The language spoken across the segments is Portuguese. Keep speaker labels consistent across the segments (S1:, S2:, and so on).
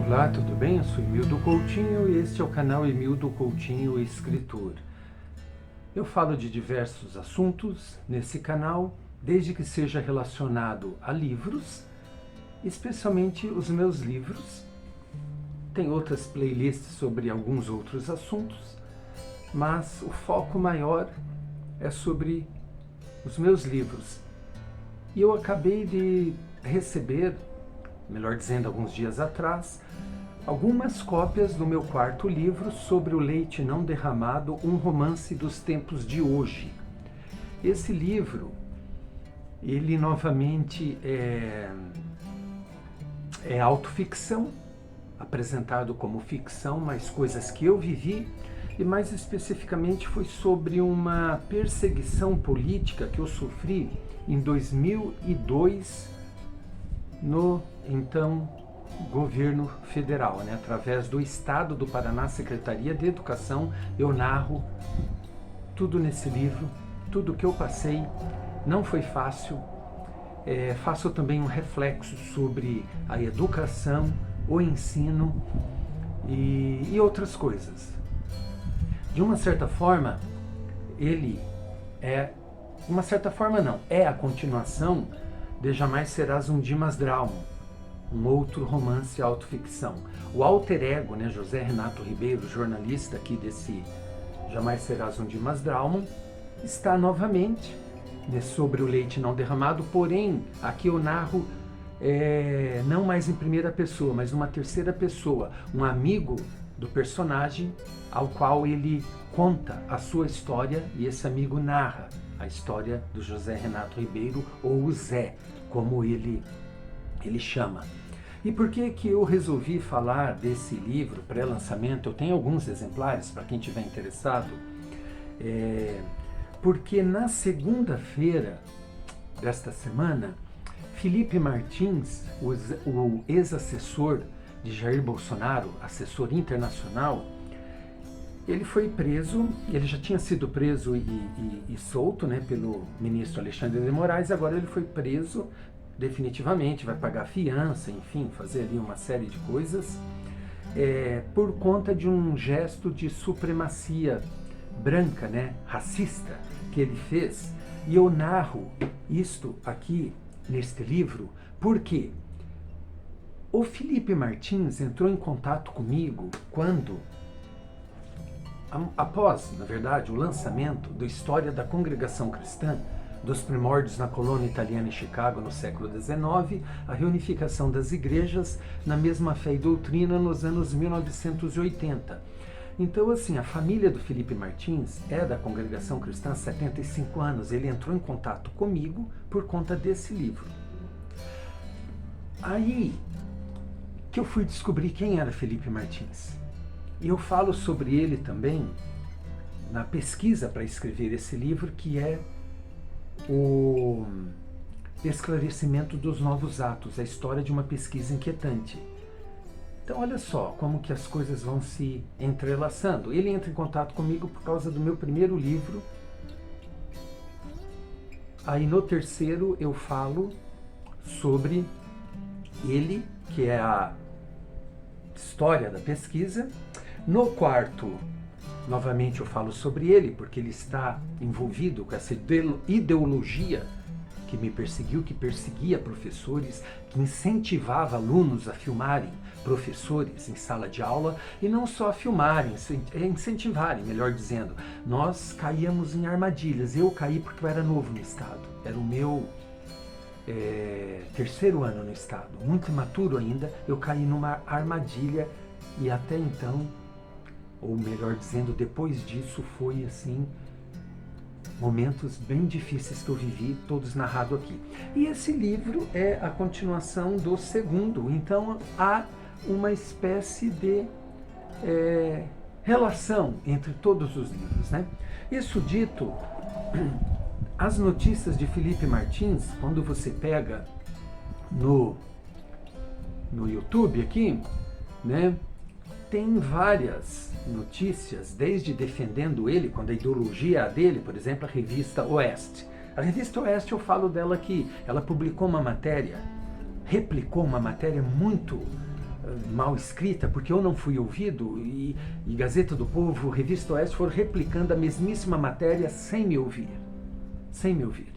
S1: Olá, tudo bem? Eu sou Emildo Coutinho e este é o canal Emildo Coutinho Escritor. Eu falo de diversos assuntos nesse canal, desde que seja relacionado a livros, especialmente os meus livros. Tem outras playlists sobre alguns outros assuntos, mas o foco maior é sobre os meus livros. E eu acabei de receber, melhor dizendo, alguns dias atrás, algumas cópias do meu quarto livro sobre o leite não derramado, um romance dos tempos de hoje. Esse livro, ele novamente é autoficção, apresentado como ficção, mas coisas que eu vivi, e mais especificamente foi sobre uma perseguição política que eu sofri em 2002 no então governo federal, né? Através do Estado do Paraná, Secretaria de Educação. Eu narro tudo nesse livro, tudo que eu passei. Não foi fácil. Faço também um reflexo sobre a educação, o ensino e outras coisas. De uma certa forma, ele é... De uma certa forma não, é a continuação de Jamais Serás um Dimas Drauman, um outro romance autoficção. O alter ego, né, José Renato Ribeiro, jornalista aqui desse Jamais Serás um Dimas Drauman, está novamente, né, sobre o leite não derramado, porém, aqui eu narro não mais em primeira pessoa, mas uma terceira pessoa, um amigo do personagem ao qual ele conta a sua história e esse amigo narra a história do José Renato Ribeiro, ou o Zé, como ele chama. E por que eu resolvi falar desse livro pré-lançamento? Eu tenho alguns exemplares para quem estiver interessado. Porque na segunda-feira desta semana, Felipe Martins, o ex-assessor de Jair Bolsonaro, assessor internacional, ele foi preso. Ele já tinha sido preso e solto, né, pelo ministro Alexandre de Moraes. Agora ele foi preso definitivamente, vai pagar fiança, enfim, fazer ali uma série de coisas, por conta de um gesto de supremacia branca, né, racista, que ele fez. E eu narro isto aqui neste livro porque o Felipe Martins entrou em contato comigo quando, após, na verdade, o lançamento da História da Congregação Cristã, dos primórdios na colônia italiana em Chicago no século XIX, a reunificação das igrejas na mesma fé e doutrina nos anos 1980. Então, assim, a família do Felipe Martins é da Congregação Cristã há 75 anos. Ele entrou em contato comigo por conta desse livro. Aí que eu fui descobrir quem era Felipe Martins. E eu falo sobre ele também na pesquisa para escrever esse livro, que é o esclarecimento dos novos atos, a história de uma pesquisa inquietante. Então olha só como que as coisas vão se entrelaçando. Ele entra em contato comigo por causa do meu primeiro livro. Aí no terceiro eu falo sobre ele, que é a história da pesquisa. No quarto, novamente eu falo sobre ele, porque ele está envolvido com essa ideologia que me perseguiu, que perseguia professores, que incentivava alunos a filmarem professores em sala de aula, e não só a filmarem, incentivarem, melhor dizendo. Nós caíamos em armadilhas. Eu caí porque eu era novo no Estado. Era o meu terceiro ano no Estado, muito imaturo ainda. Eu caí numa armadilha e até então, ou melhor dizendo, depois disso foi assim, momentos bem difíceis que eu vivi, todos narrados aqui. E esse livro é a continuação do segundo, então há uma espécie de relação entre todos os livros, né? Isso dito, as notícias de Felipe Martins, quando você pega no YouTube aqui, né? Tem várias notícias, desde defendendo ele, quando a ideologia é a dele, por exemplo, a revista Oeste. A revista Oeste, eu falo dela aqui, ela publicou uma matéria, replicou uma matéria muito mal escrita, porque eu não fui ouvido, e Gazeta do Povo, Revista Oeste foram replicando a mesmíssima matéria sem me ouvir. Sem me ouvir.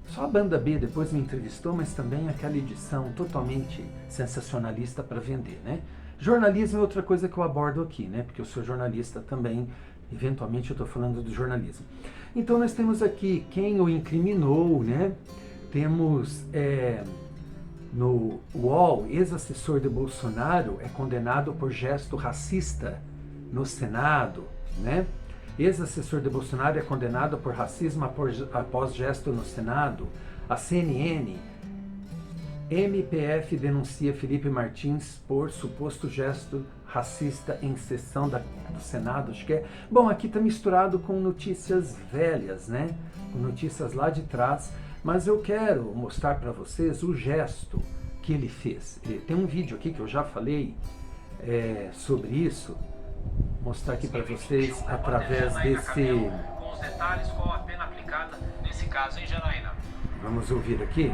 S1: Só a Banda B depois me entrevistou, mas também aquela edição totalmente sensacionalista para vender, né? Jornalismo é outra coisa que eu abordo aqui, né? Porque eu sou jornalista também, eventualmente eu estou falando do jornalismo. Então nós temos aqui quem o incriminou, né? Temos no UOL, ex-assessor de Bolsonaro é condenado por gesto racista no Senado, né? Ex-assessor de Bolsonaro é condenado por racismo após gesto no Senado. A CNN, MPF denuncia Felipe Martins por suposto gesto racista em sessão do Senado. Acho que é. Bom, aqui está misturado com notícias velhas, né? Com notícias lá de trás. Mas eu quero mostrar para vocês o gesto que ele fez. Tem um vídeo aqui que eu já falei sobre isso. Mostrar aqui para vocês através desse...
S2: Com os detalhes, qual a pena aplicada nesse caso, hein, Janaína?
S1: Vamos ouvir aqui.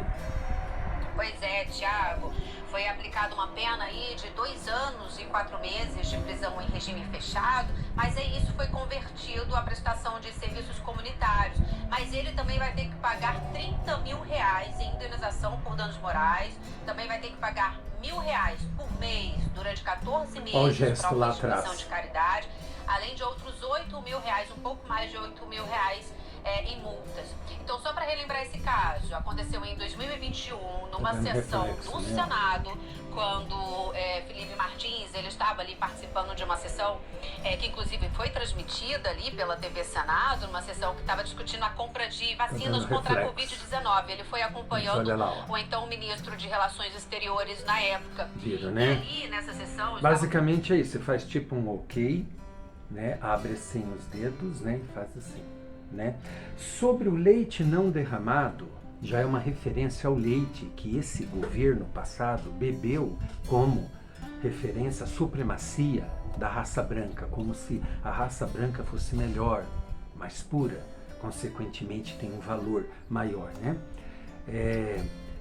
S3: Pois é, Thiago. Foi aplicada uma pena aí de 2 anos e 4 meses de prisão em regime fechado, mas aí isso foi convertido à prestação de serviços comunitários. Mas ele também vai ter que pagar R$30 mil em indenização por danos morais, também vai ter que pagar R$1.000 por mês durante 14 meses para uma instituição de caridade, além de outros R$8 mil, um pouco mais de R$8 mil em multas. Então, só para relembrar esse caso, aconteceu em 2021, numa sessão do Senado, quando Felipe Martins, ele estava ali participando de uma sessão que inclusive foi transmitida ali pela TV Senado, numa sessão que estava discutindo a compra de vacinas contra a Covid-19. Ele foi acompanhando o então ministro de Relações Exteriores na época.
S1: Viram, né?
S3: E ali, nessa sessão...
S1: Basicamente é isso, você faz tipo um ok, né? Abre assim os dedos, né? E faz assim. Né? Sobre o leite não derramado, já é uma referência ao leite que esse governo passado bebeu como referência à supremacia da raça branca, como se a raça branca fosse melhor, mais pura, consequentemente tem um valor maior, né?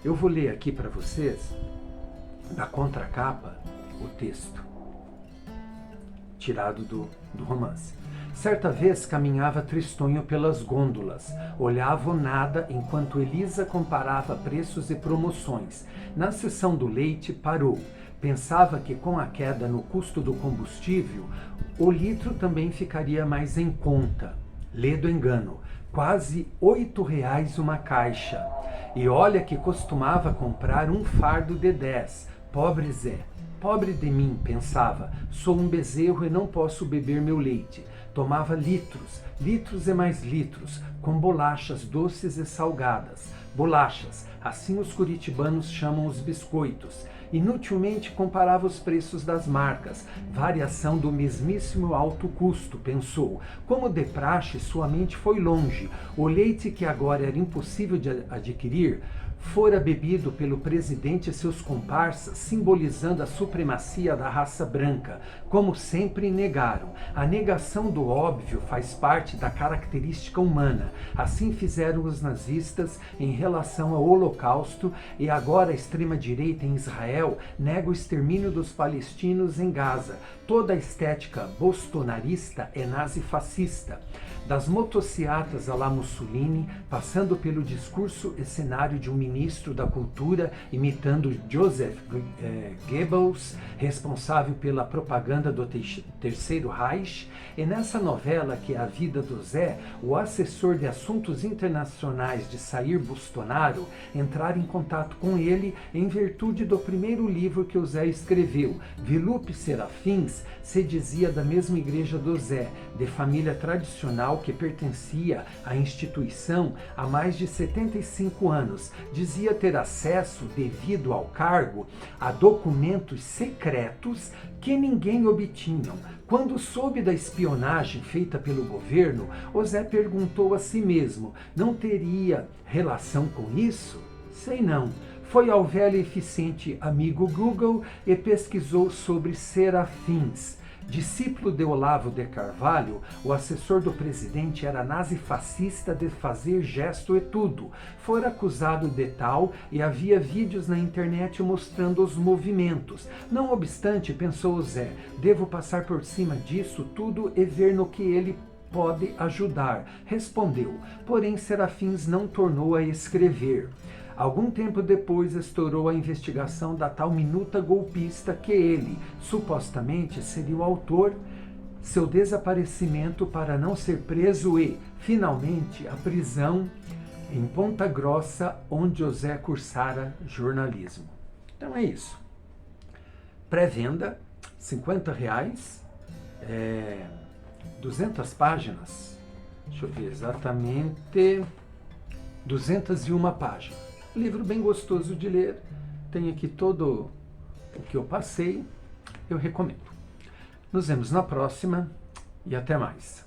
S1: Eu vou ler aqui para vocês, da contracapa, o texto, tirado do romance. Certa vez caminhava tristonho pelas gôndolas, olhava o nada enquanto Elisa comparava preços e promoções. Na seção do leite parou. Pensava que com a queda no custo do combustível, o litro também ficaria mais em conta. Lê do engano, quase R$8 uma caixa. E olha que costumava comprar um fardo de 10. Pobre Zé. Pobre de mim, pensava, sou um bezerro e não posso beber meu leite. Tomava litros, litros e mais litros, com bolachas doces e salgadas. Bolachas, assim os curitibanos chamam os biscoitos. Inutilmente comparava os preços das marcas, variação do mesmíssimo alto custo, pensou. Como de praxe, sua mente foi longe. O leite que agora era impossível de adquirir fora bebido pelo presidente e seus comparsas, simbolizando a supremacia da raça branca, como sempre negaram. A negação do óbvio faz parte da característica humana. Assim fizeram os nazistas em relação ao Holocausto e agora a extrema-direita em Israel nega o extermínio dos palestinos em Gaza. Toda a estética bolsonarista é nazifascista. Das motociatas à la Mussolini, passando pelo discurso e cenário de um ministro da cultura imitando Joseph Goebbels, responsável pela propaganda do Terceiro Reich, e nessa novela que é A Vida do Zé, o assessor de assuntos internacionais de Jair Bolsonaro entrar em contato com ele em virtude do primeiro livro que o Zé escreveu. Vilupe Serafins se dizia da mesma igreja do Zé, de família tradicional que pertencia à instituição há mais de 75 anos. Dizia ter acesso, devido ao cargo, a documentos secretos que ninguém obtinha. Quando soube da espionagem feita pelo governo, o Zé perguntou a si mesmo, não teria relação com isso? Sei não. Foi ao velho e eficiente amigo Google e pesquisou sobre serafins. Discípulo de Olavo de Carvalho, o assessor do presidente era nazifascista de fazer gesto e tudo. Fora acusado de tal e havia vídeos na internet mostrando os movimentos. Não obstante, pensou Zé, devo passar por cima disso tudo e ver no que ele pode ajudar. Respondeu, porém Serafins não tornou a escrever. Algum tempo depois estourou a investigação da tal minuta golpista que ele, supostamente, seria o autor, seu desaparecimento para não ser preso e, finalmente, a prisão em Ponta Grossa, onde José cursara jornalismo. Então é isso. Pré-venda, R$50, 200 páginas, deixa eu ver exatamente, 201 páginas. Livro bem gostoso de ler, tem aqui todo o que eu passei, eu recomendo. Nos vemos na próxima e até mais.